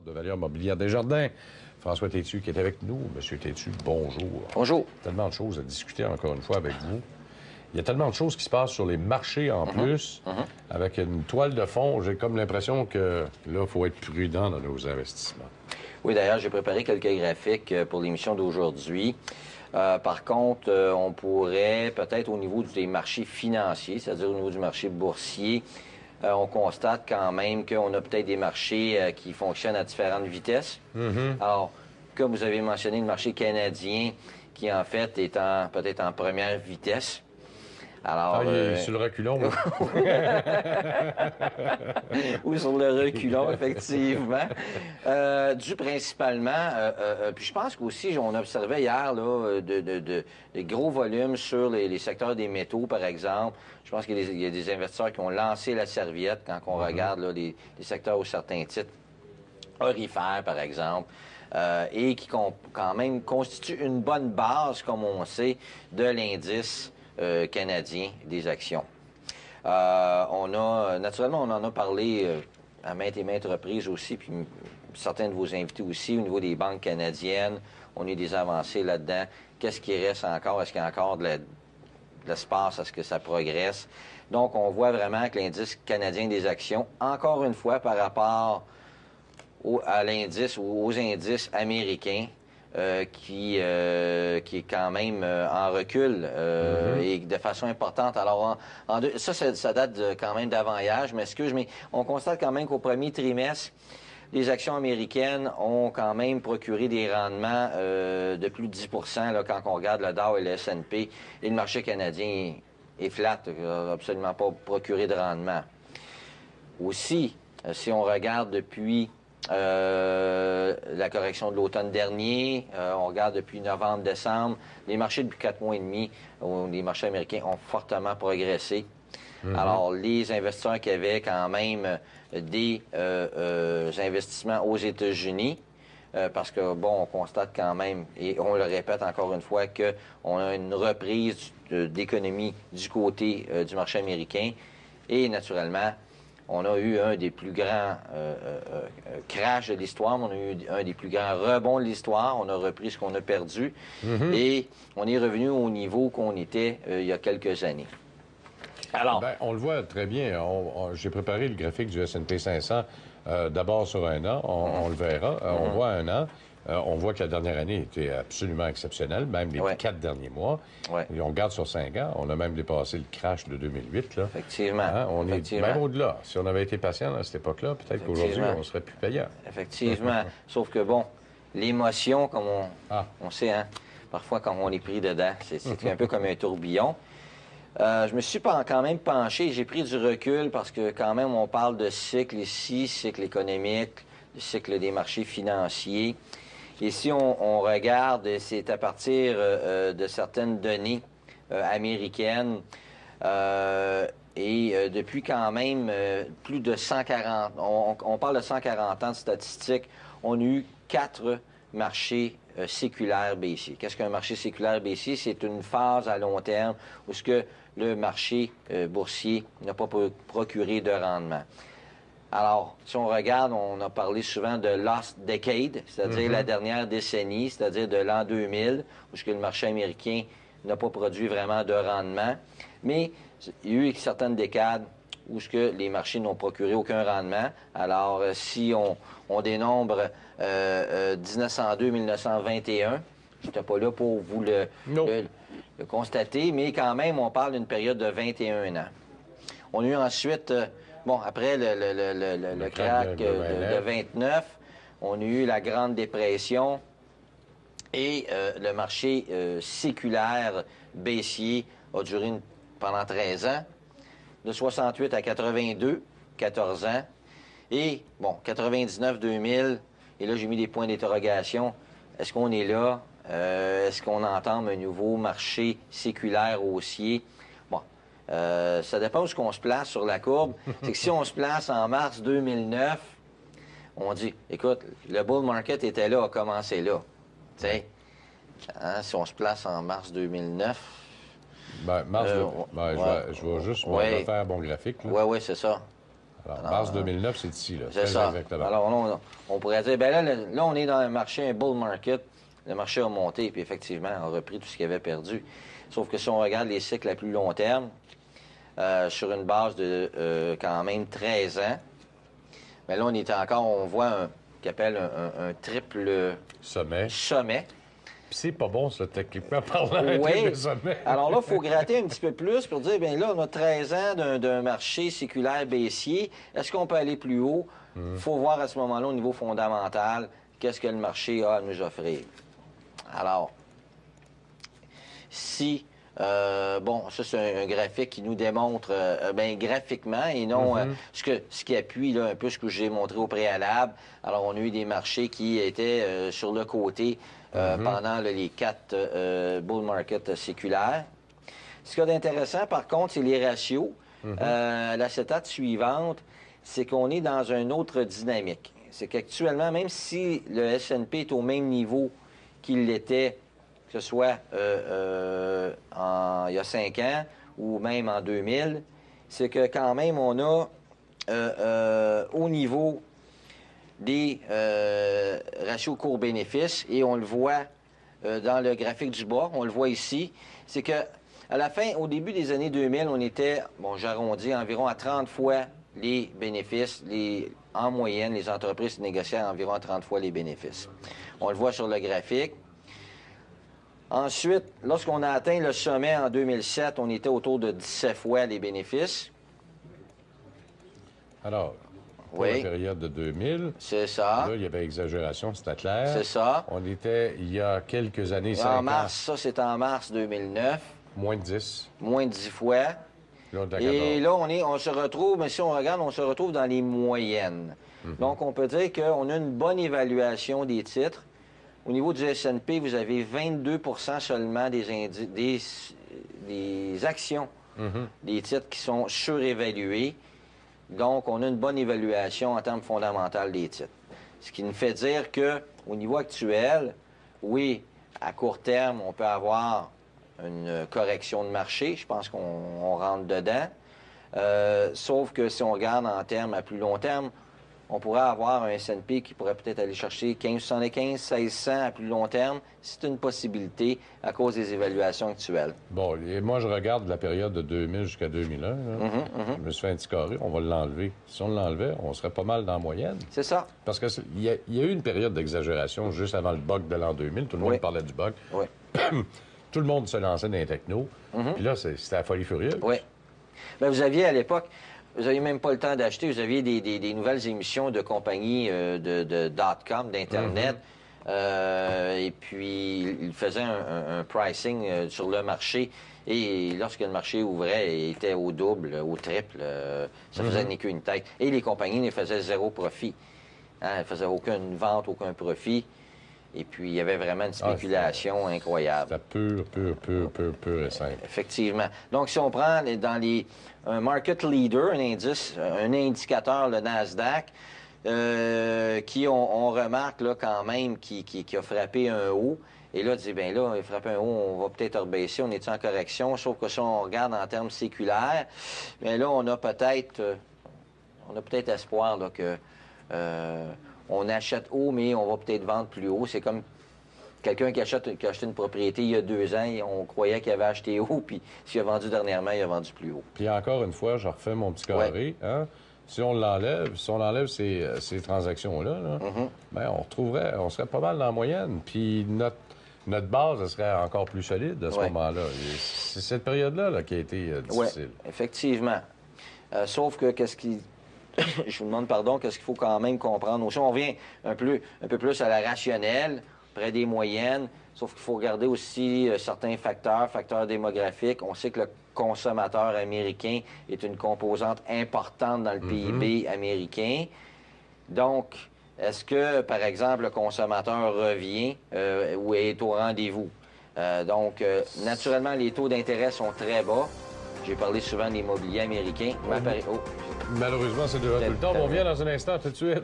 de Valeur Mobilière Desjardins. François Tétu qui est avec nous. Monsieur Tétu, bonjour. Bonjour. Tellement de choses à discuter encore une fois avec vous. Il y a tellement de choses qui se passent sur les marchés en plus. Avec une toile de fond, j'ai comme l'impression que là, il faut être prudent dans nos investissements. Oui, d'ailleurs, j'ai préparé quelques graphiques pour l'émission d'aujourd'hui. Par contre, on pourrait peut-être au niveau des marchés financiers, c'est-à-dire au niveau du marché boursier, on constate quand même qu'on a peut-être des marchés qui fonctionnent à différentes vitesses. Alors, comme vous avez mentionné, le marché canadien qui, en fait, est peut-être en première vitesse. Alors, il est sur le reculon. Ou sur le reculon, effectivement. Dû principalement, puis je pense qu'aussi, on observait hier là, de gros volumes sur les secteurs des métaux, par exemple. Je pense qu'il y a des investisseurs qui ont lancé la serviette quand on regarde là, les secteurs où certains titres, orifères, par exemple, et qui quand même constituent une bonne base, comme on sait, de l'indice canadien des actions. Naturellement, on en a parlé à maintes et maintes reprises aussi, puis certains de vos invités aussi, au niveau des banques canadiennes. On a eu des avancées là-dedans. Qu'est-ce qui reste encore? Est-ce qu'il y a encore de l'espace? Est-ce que ça progresse? Donc, on voit vraiment que l'indice canadien des actions, encore une fois, par rapport à l'indice ou aux indices américains, qui est quand même en recul et de façon importante. Alors, ça date quand même d'avant-hier, je m'excuse, mais on constate quand même qu'au premier trimestre, les actions américaines ont quand même procuré des rendements de plus de 10 là, quand on regarde le Dow et le S&P, et le marché canadien est flat, n'a absolument pas procuré de rendement. Aussi, si on regarde depuis la correction de l'automne dernier, on regarde depuis novembre-décembre, les marchés depuis 4 mois et demi, les marchés américains ont fortement progressé. Alors, les investisseurs qui avaient quand même des investissements aux États-Unis, parce que, bon, on constate quand même, et on le répète encore une fois, qu'on a une reprise d'économie du côté du marché américain, et naturellement, on a eu un des plus grands crashs de l'histoire, on a eu un des plus grands rebonds de l'histoire, on a repris ce qu'on a perdu, et on est revenu au niveau qu'on était il y a quelques années. Alors, on le voit très bien. J'ai préparé le graphique du S&P 500 d'abord sur un an, on le verra. On voit un an. On voit que la dernière année était absolument exceptionnelle, même les 4 derniers mois. Et on regarde sur 5 ans, on a même dépassé le crash de 2008. Là. Effectivement. Hein? On est même au-delà. Si on avait été patient à cette époque-là, peut-être qu'aujourd'hui, on serait plus payant. Effectivement. Sauf que, bon, l'émotion, comme on sait, hein, parfois quand on est pris dedans, c'est un peu comme un tourbillon. Je me suis quand même penché, j'ai pris du recul parce que quand même on parle de cycle ici, cycle économique, le cycle des marchés financiers. Et si on regarde, c'est à partir de certaines données américaines, et depuis quand même plus de 140, on parle de 140 ans de statistiques, on a eu 4 marchés séculaires baissiers. Qu'est-ce qu'un marché séculaire baissier? C'est une phase à long terme où le marché boursier n'a pas procuré de rendement. Alors, si on regarde, on a parlé souvent de Lost Decade, c'est-à-dire la dernière décennie, c'est-à-dire de l'an 2000, où le marché américain n'a pas produit vraiment de rendement. Mais il y a eu certaines décades où les marchés n'ont procuré aucun rendement. Alors, si on dénombre 1902-1921, je n'étais pas là pour vous le constater, mais quand même, on parle d'une période de 21 ans. On a eu ensuite... Bon, après le crack de 29, on a eu la Grande Dépression et le marché séculaire baissier a duré pendant 13 ans, de 68 à 82, 14 ans, et bon, 99-2000, et là j'ai mis des points d'interrogation. Est-ce qu'on est là? Est-ce qu'on entame un nouveau marché séculaire haussier? Ça dépend où on se place sur la courbe. C'est que si on se place en mars 2009, on dit, écoute, le bull market était là, a commencé là. Tu sais, hein, si on se place en mars 2009... je vais juste refaire mon graphique. Oui, c'est ça. Alors, mars 2009, c'est ici, là. C'est ça. Exactement. Alors, on pourrait dire, bien là, on est dans un marché, un bull market. Le marché a monté, puis effectivement, a repris tout ce qu'il avait perdu. Sauf que si on regarde les cycles à plus long terme, sur une base de quand même 13 ans, bien là, on est encore, on voit qu'on appelle un triple sommet. Puis c'est pas bon, ça, techniquement parlant, oui. le sommet. Alors là, il faut gratter un petit peu plus pour dire, bien là, on a 13 ans d'un marché séculaire baissier. Est-ce qu'on peut aller plus haut? Il faut voir à ce moment-là, au niveau fondamental, qu'est-ce que le marché a à nous offrir. Alors, si... bon, ça, c'est un graphique qui nous démontre bien graphiquement et non ce qui appuie là, un peu ce que j'ai montré au préalable. Alors, on a eu des marchés qui étaient sur le côté pendant les 4 bull markets séculaires. Ce qu'il y a d'intéressant, par contre, c'est les ratios. La CETAT suivante, c'est qu'on est dans une autre dynamique. C'est qu'actuellement, même si le S&P est au même niveau qu'il l'était, que ce soit il y a 5 ans ou même en 2000, c'est que quand même, on a au niveau des ratios cours-bénéfices, et on le voit dans le graphique du bas, on le voit ici, c'est que à la fin, au début des années 2000, on était, bon, j'arrondis, environ à 30 fois les bénéfices. En moyenne, les entreprises négociaient environ à 30 fois les bénéfices. On le voit sur le graphique. Ensuite, lorsqu'on a atteint le sommet en 2007, on était autour de 17 fois les bénéfices. Alors, pour la période de 2000, c'est ça. Là, il y avait exagération, c'était clair. C'est ça. On était, il y a quelques années, 5 en mars, ans. ça, c'est en mars 2009. Moins de 10. Moins de 10 fois. Là, et là, on se retrouve, mais si on regarde, on se retrouve dans les moyennes. Donc, on peut dire qu'on a une bonne évaluation des titres. Au niveau du S&P, vous avez 22 seulement des actions, des titres qui sont surévalués. Donc, on a une bonne évaluation en termes fondamentaux des titres. Ce qui nous fait dire qu'au niveau actuel, oui, à court terme, on peut avoir une correction de marché. Je pense qu'on rentre dedans. Sauf que si on regarde en termes à plus long terme, on pourrait avoir un S&P qui pourrait peut-être aller chercher 1575, 1600 à plus long terme. C'est une possibilité à cause des évaluations actuelles. Bon, et moi, je regarde la période de 2000 jusqu'à 2001. Je me suis fait un petit carré, on va l'enlever. Si on l'enlevait, on serait pas mal dans la moyenne. C'est ça. Parce qu'il y a eu une période d'exagération juste avant le bug de l'an 2000. Tout le monde parlait du bug. Oui. Tout le monde se lançait dans les technos. Puis là, c'était la folie furieuse. Oui. Bien, vous aviez à l'époque... Vous n'aviez même pas le temps d'acheter. Vous aviez des nouvelles émissions de compagnies de .com, d'Internet. Et puis, ils faisaient un pricing sur le marché. Et lorsque le marché ouvrait, il était au double, au triple. Ça faisait ni qu'une tête. Et les compagnies ne faisaient zéro profit. Elles ne faisaient aucune vente, aucun profit. Et puis, il y avait vraiment une spéculation incroyable. C'était pur et simple. Effectivement. Donc, si on prend un market leader, un indicateur, le Nasdaq, qui, on remarque là, quand même, qui a frappé un haut. Et là, dit, bien là, il a frappé un haut, on va peut-être rebaisser, on est en correction. Sauf que si on regarde en termes séculaires, bien là, on a peut-être espoir là, que... on achète haut, mais on va peut-être vendre plus haut. C'est comme quelqu'un qui a acheté une propriété il y a 2 ans, et on croyait qu'il avait acheté haut, puis s'il a vendu dernièrement, il a vendu plus haut. Puis encore une fois, je refais mon petit carré. Hein? Si on l'enlève, ces transactions-là, bien, on serait pas mal dans la moyenne. Puis notre base elle serait encore plus solide à ce moment-là. C'est cette période-là là, qui a été difficile. Oui, effectivement. Sauf que je vous demande pardon, qu'est-ce qu'il faut quand même comprendre aussi. On revient un peu plus à la rationnelle, près des moyennes, sauf qu'il faut regarder aussi certains facteurs démographiques. On sait que le consommateur américain est une composante importante dans le PIB américain. Donc, est-ce que, par exemple, le consommateur revient ou est au rendez-vous? Donc, naturellement, les taux d'intérêt sont très bas. J'ai parlé souvent de l'immobilier américain. Malheureusement, c'est déjà tout le temps. On revient dans un instant, tout de suite.